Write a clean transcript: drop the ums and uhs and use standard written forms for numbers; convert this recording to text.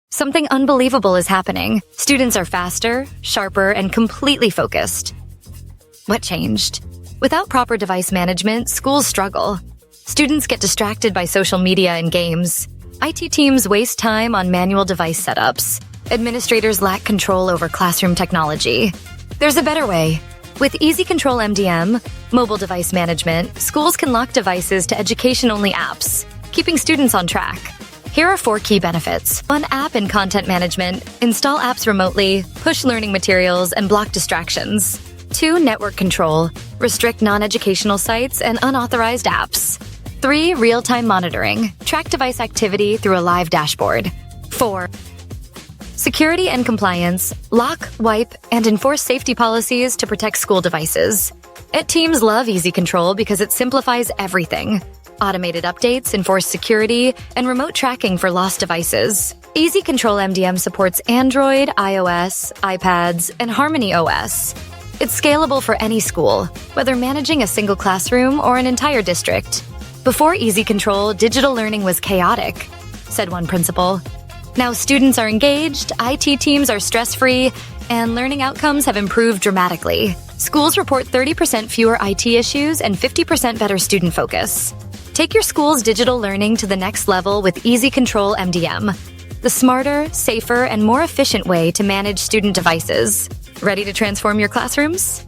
Something unbelievable is happening. Students are faster, sharper, and completely focused. What changed? Without proper device management, schools struggle. Students get distracted by social media and games. IT teams waste time on manual device setups. Administrators lack control over classroom technology. There's a better way. With EasyControl MDM, mobile device management, schools can lock devices to education-only apps, keeping students on track. Here are 4 key benefits. 1. App and content management. Install apps remotely, push learning materials, and block distractions. 2. Network control. Restrict non-educational sites and unauthorized apps. 3. Real-time monitoring. Track device activity through a live dashboard. 4. Security and compliance. Lock, wipe, and enforce safety policies to protect school devices. Teams love EasyControl because it simplifies everything. Automated updates enforce security and remote tracking for lost devices. EasyControl MDM supports Android, iOS, iPads, and HarmonyOS. It's scalable for any school, whether managing a single classroom or an entire district. Before EasyControl, digital learning was chaotic, said one principal. Now students are engaged, IT teams are stress-free, and learning outcomes have improved dramatically. Schools report 30% fewer IT issues and 50% better student focus. Take your school's digital learning to the next level with EasyControl MDM, the smarter, safer, and more efficient way to manage student devices. Ready to transform your classrooms?